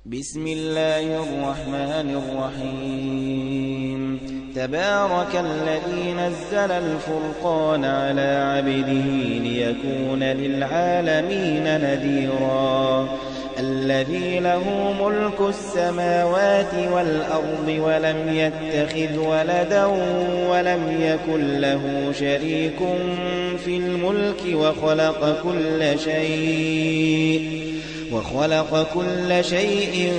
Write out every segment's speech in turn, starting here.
بسم الله الرحمن الرحيم تبارك الذي نزل الفرقان على عبده ليكون للعالمين نذيرا الذي له ملك السماوات والأرض ولم يتخذ ولدا ولم يكن له شريك في الملك وخلق كل شيء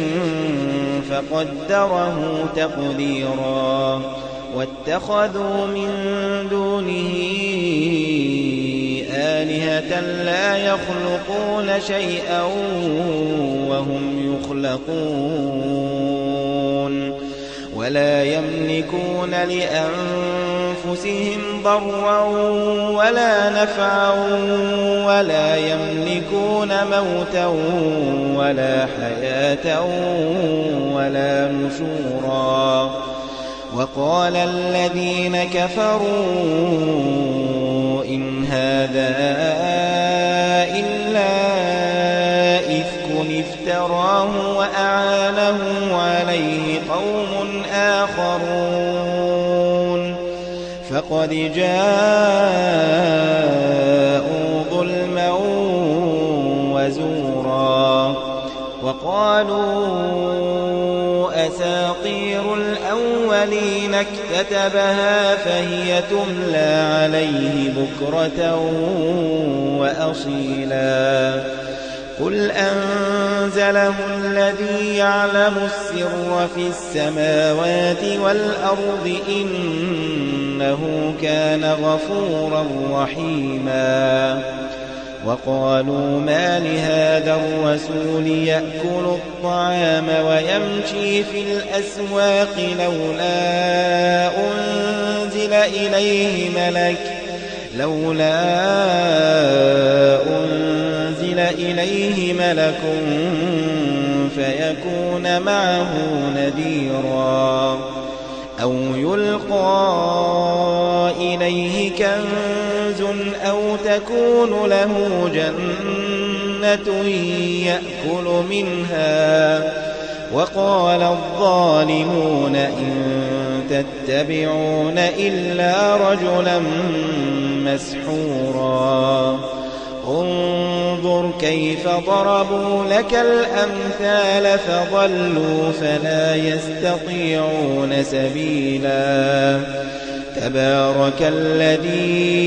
فقدره تقديرا واتخذوا من دونه آلهة لا يخلقون شيئا وهم يخلقون ولا يملكون لأنفسهم ضرا ولا نفعا ولا يملكون موتا ولا حياة ولا نشورا وقال الذين كفروا إن هذا إلا إفك افتراه وأعانه عليه قوم آخرون فقد جاءوا ظلما وزورا وقالوا أساطير الأولين اكتتبها فهي تملى عليه بكرة وأصيلا قل أنزله الذي يعلم السر في السماوات والأرض إنه كان غفورا رحيما وقالوا ما لهذا الرسول يأكل الطعام ويمشي في الأسواق لولا أنزل إليه ملك فيكون معه نذيرا أو يلقى إليه كنز أو تكون له جنة يأكل منها وقال الظالمون إن تتبعون إلا رجلا مسحورا انظر كيف ضربوا لك الأمثال فضلوا فلا يستطيعون سبيلا تبارك الذي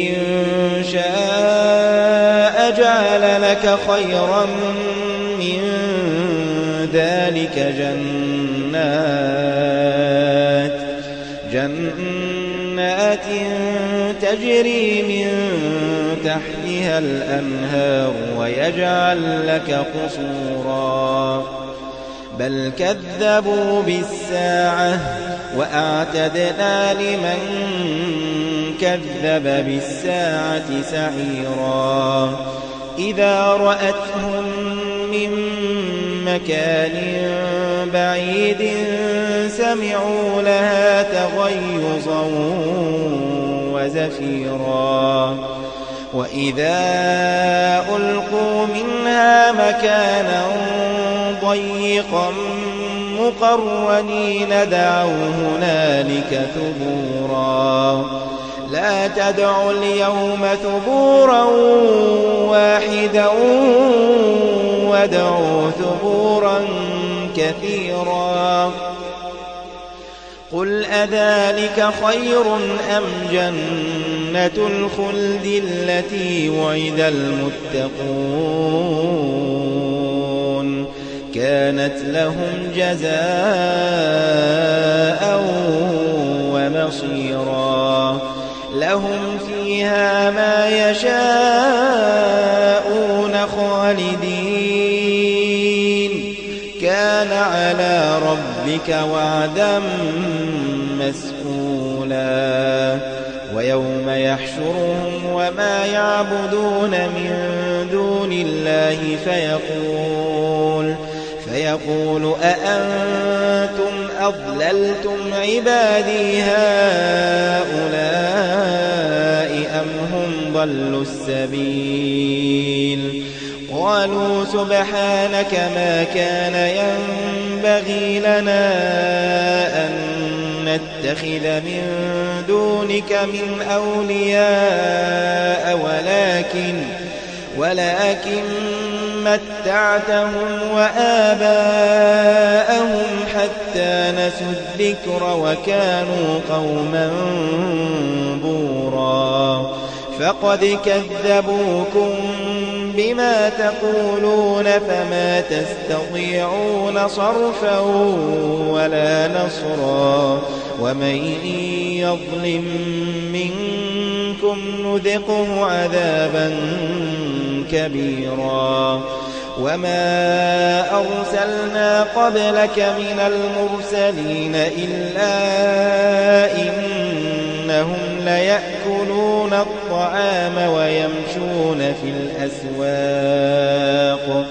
إن شاء جعل لك خيرا من ذلك جنات تجري من تحتها الأنهار ويجعل لك قصورا بل كذبوا بالساعة وأعتدنا لمن كذب بالساعة سعيرا إذا رأتهم من مكان بعيد سمعوا لها تغيظا وزفيرا وإذا ألقوا منها مكانا ضيقا مقرنين دعوا هنالك ثبورا لا تدعوا اليوم ثبورا واحدا وادعوا ثبورا كثيرا قل أذلك خير أم جنة الخلد التي وعد المتقون كانت لهم جزاء ومصيرا لهم فيها ما يشاءون خالدين كان على ربك وعدا مسئولا ويوم يحشرهم وما يعبدون من دون الله فيقول أأنتم أضللتم عبادي هؤلاء أم هم ضلوا السبيل قالوا سبحانك ما كان ينبغي لنا أن نتخذ من دونك من أولياء ولكن متعتهم وآباءهم حتى نسوا الذكر وكانوا قوما بورا فقد كذبوكم بما تقولون فما تستطيعون صرفا ولا نصرا ومن يظلم منكم نذقه عذابا كبيرا وما أرسلنا قبلك من المرسلين إلا إنهم ليأكلون الطعام ويمشون في الأسواق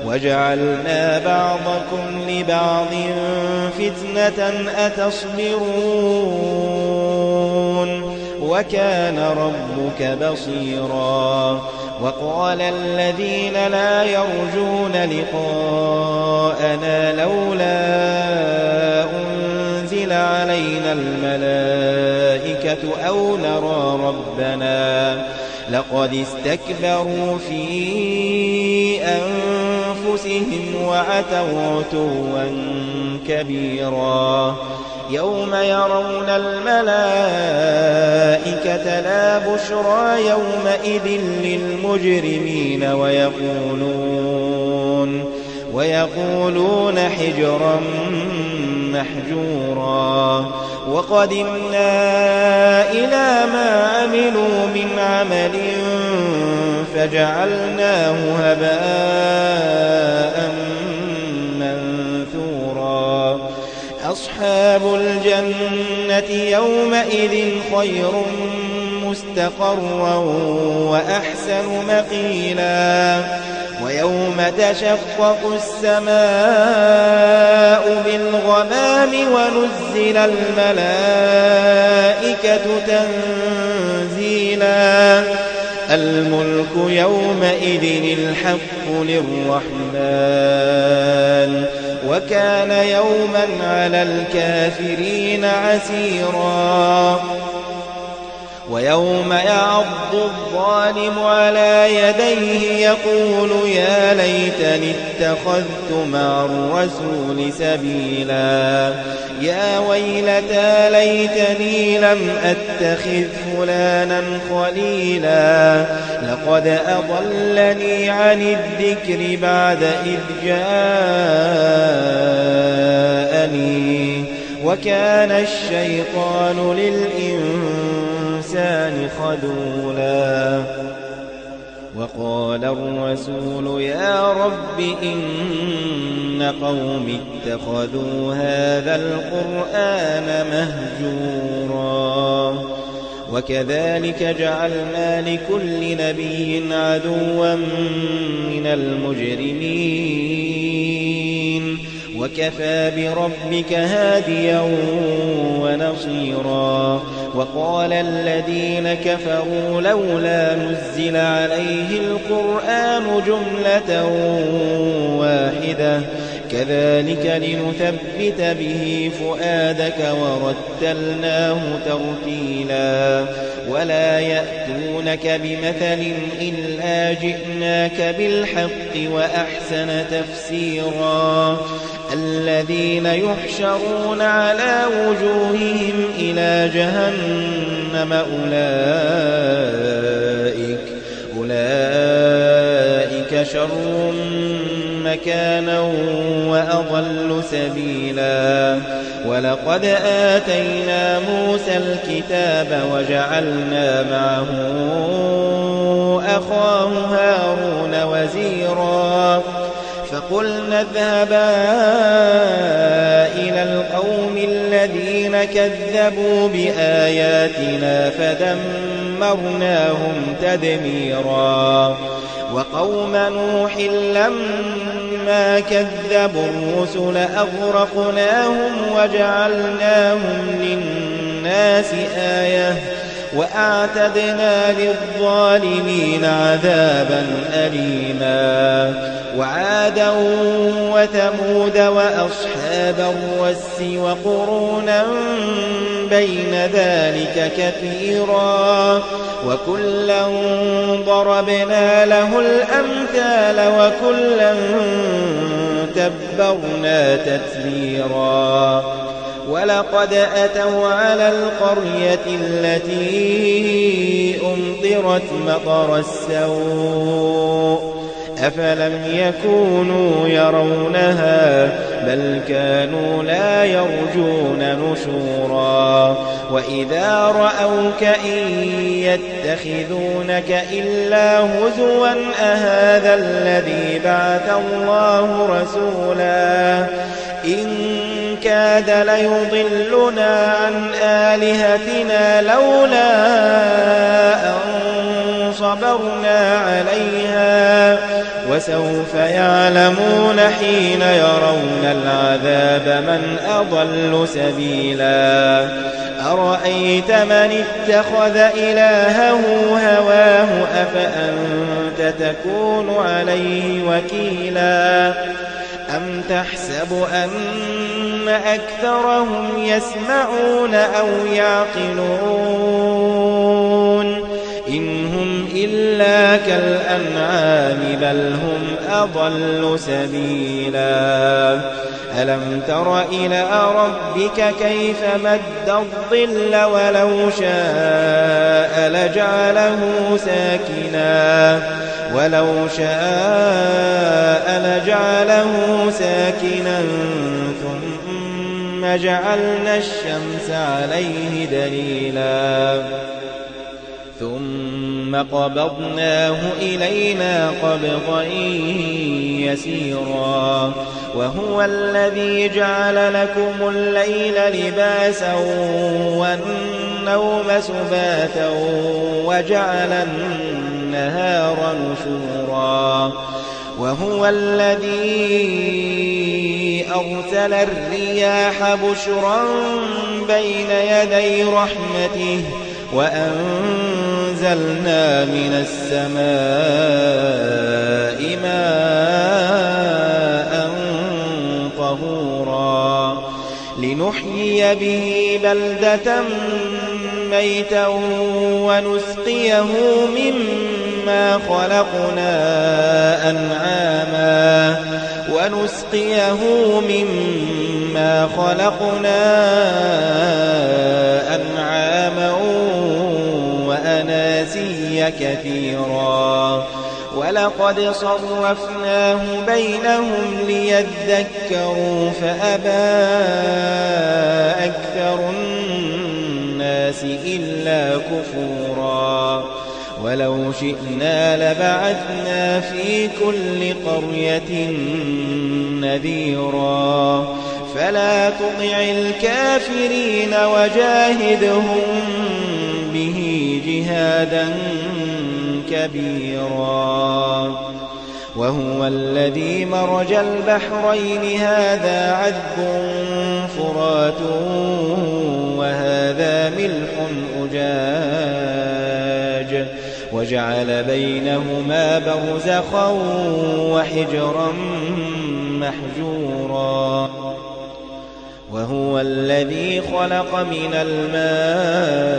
وجعلنا بعضكم لبعض فتنة أتصبرون وكان ربك بصيرا وقال الذين لا يرجون لقاءنا لولا أنزل علينا الملائكة أو نرى ربنا لقد استكبروا في أنفسهم وعتوا عتوا كبيرا يوم يرون الملائكة لا بشرى يومئذ للمجرمين ويقولون حجرا محجورا وقدمنا إلى ما عملوا من عمل فجعلناه هباء منثورا أصحاب الجنة يومئذ خير مستقرا وأحسن مقيلا ويوم تشقق السماء بالغمام ونزل الملائكة تنزيلا الملك يومئذ الحق للرحمن وكان يوما على الكافرين عسيرا ويوم يعض الظالم على يديه يقول يا ليتني اتخذت مع الرسول سبيلا يا ويلتى ليتني لم أتخذ فلانا خليلا لقد أضلني عن الذكر بعد إذ جاءني وكان الشيطان للإنسان خذولا وقال الرسول يا رب إن قوم اتخذوا هذا القرآن مهجورا وكذلك جعلنا لكل نبي عدوا من المجرمين وكفى بربك هاديا ونصيرا وقال الذين كفروا لولا نزل عليه القرآن جملة واحدة كذلك لنثبت به فؤادك ورتلناه ترتيلا ولا يأتونك بمثل إلا جئناك بالحق وأحسن تفسيرا الذين يحشرون على وجوههم إلى جهنم أولئك شر مكانا وأضل سبيلا ولقد آتينا موسى الكتاب وجعلنا معه أخاه هارون وزيرا فقلنا اذهبا إلى القوم الذين كذبوا بآياتنا فدمرناهم تدميرا وقوم نوح لما كذبوا الرسل أغرقناهم وجعلناهم للناس آية وأعتدنا للظالمين عذابا أليما وعادا وثمود وأصحاب الرس وقرونا بين ذلك كثيرا وكلا ضربنا له الأمثال وكلا تبرنا تتبيرا ولقد أتوا على القرية التي أمطرت مطر السوء أفلم يكونوا يرونها بل كانوا لا يرجون نشورا وإذا رأوك إن يتخذونك إلا هزوا أهذا الذي بعث الله رسولا إن كاد ليضلنا عن آلهتنا لولا أن صبرنا عليها وسوف يعلمون حين يرون العذاب من أضل سبيلا أرأيت من اتخذ إلهه هواه أفأنت تكون عليه وكيلا أم تحسب أن أكثرهم يسمعون أو يعقلون إن هم إلا كالأنعام بل هم أضل سبيلا ألم تر إلى ربك كيف مد الظل ولو شاء لجعله ساكنا ثم جعلنا الشمس عليه دليلا ثم قبضناه إلينا قبضا يسيرا وهو الذي جعل لكم الليل لباسا والنوم سباتا وجعل النهار نشورا وهو الذي أرسل الرياح بشرا بين يدي رحمته وأنزلنا من السماء ماء طهورا لنحيي به بلدة ميتا ونسقيه مما خلقنا أنعاما وأناسيا كثيرا ولقد صرفناه بينهم ليذكروا فأبى أكثر الناس إلا كفورا ولو شئنا لبعثنا في كل قرية نذيرا فلا تطع الكافرين وجاهدهم به جهادا كبيرا وهو الذي مرج البحرين هذا عذب فرات وهذا ملح أجاج وجعل بينهما برزخا وحجرا محجورا وهو الذي خلق من الماء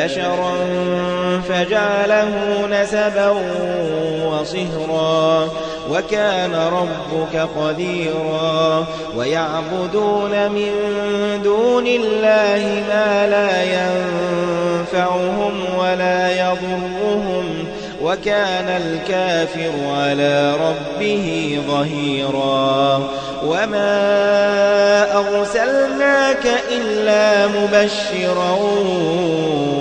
بشرا فجعله نسبا وصهرا وكان ربك قديرا ويعبدون من دون الله ما لا ينفعهم ولا يضرهم وكان الكافر على ربه ظهيرا وما أرسلناك إلا مبشرا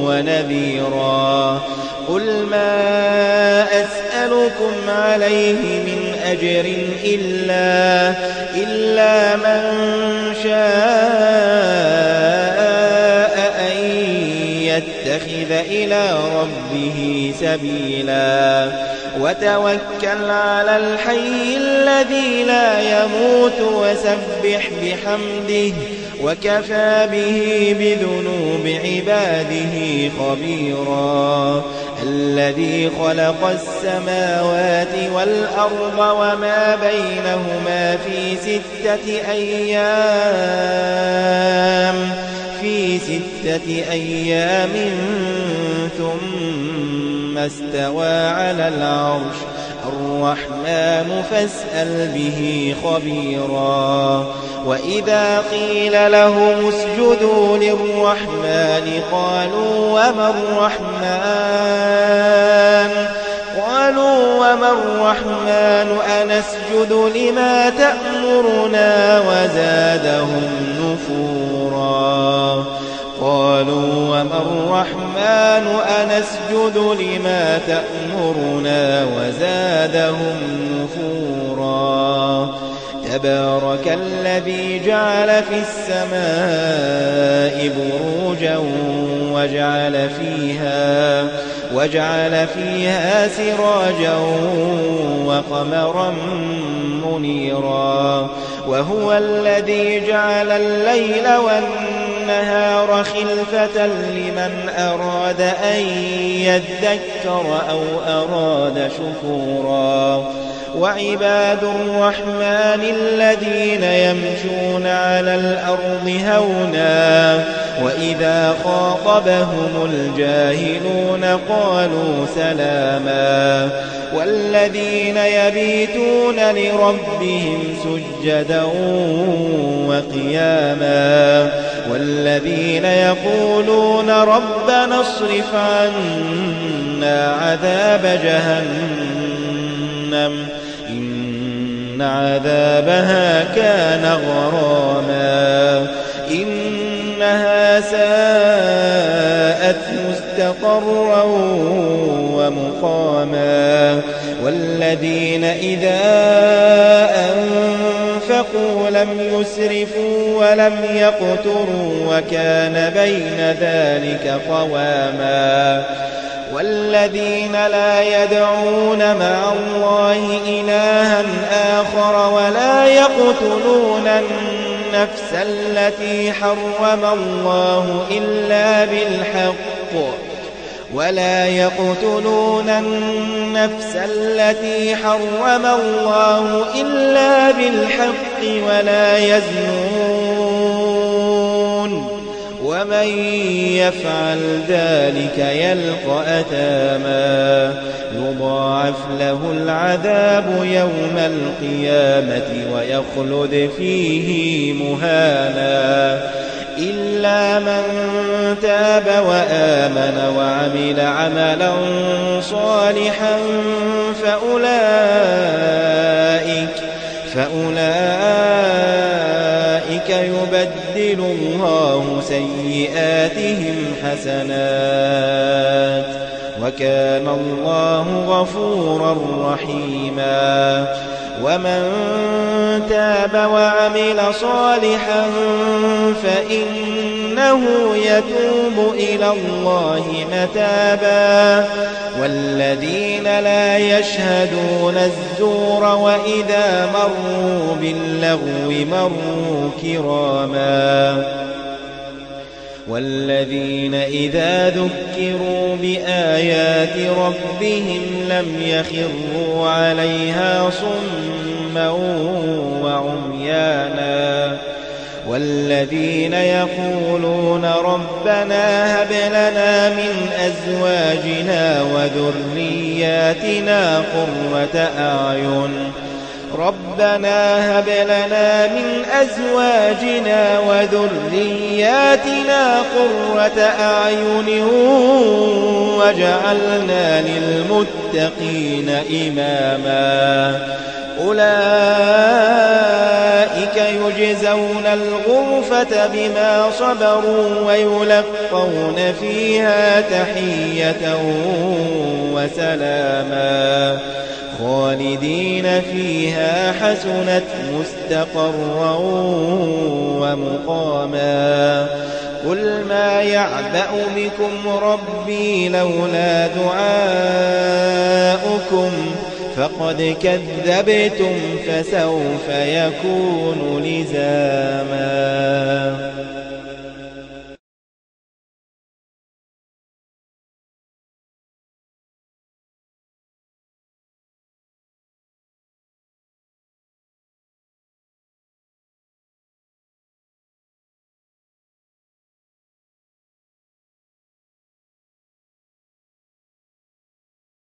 ونذيرا قل ما أسألكم عليه من أجر إلا من شاء أن يتخذ إلى ربه سبيلا وتوكل على الحي الذي لا يموت وكفى به بذنوب عباده خبيرا الذي خلق السماوات والأرض وما بينهما في 6 أيام ثم استوى على العرش الرحمن فاسأل به خبيرا وإذا قيل لهم اسجدوا للرحمن قالوا وما الرحمن أنسجد لما تأمرنا وزادهم نفورا قالوا وما الرحمن أنسجد لما تأمرنا وزادهم نفورا تبارك الذي جعل في السماء بروجا وجعل فيها سراجا وقمرا منيرا وهو الذي جعل الليل والنهار خلفة لمن أراد أن يذكر أو أراد شكورا وعباد الرحمن الذين يمشون على الأرض هونا وإذا خاطبهم الجاهلون قالوا سلاما والذين يبيتون لربهم سجدا وقياما والذين يقولون ربنا اصرف عنا عذاب جهنم إن عذابها كان غراما إنها ساءت مستقرا ومقاما والذين إذا أنفقوا لم يسرفوا ولم يقتروا وكان بين ذلك قواما والذين لا يدعون مع الله إلها آخر ولا يقتلون النفس التي حرم الله إلا بالحق ولا يزنون ومن يفعل ذلك يلقى أثاما يضاعف له العذاب يوم القيامة ويخلد فيه مهانا إلا من تاب وآمن وعمل عملا صالحا فأولئك يبدل الله سيئاتهم حسنات وكان الله غفورا رحيما ومن تاب وعمل صالحا فإنه يتوب إلى الله متابا والذين لا يشهدون الزور وإذا مروا باللغو مروا كراما والذين إذا ذكروا بآيات ربهم لم يخروا عليها صما وعميانا والذين يقولون ربنا هب لنا من أزواجنا وذرياتنا قرة أعين وجعلنا للمتقين إماما أولئك يجزون الغرفة بما صبروا ويلقون فيها تحية وسلاما خالدين فيها حسنت مستقرا ومقاما قل ما يعبأ بكم ربي لولا دعاؤكم فقد كذبتم فسوف يكون لزاما.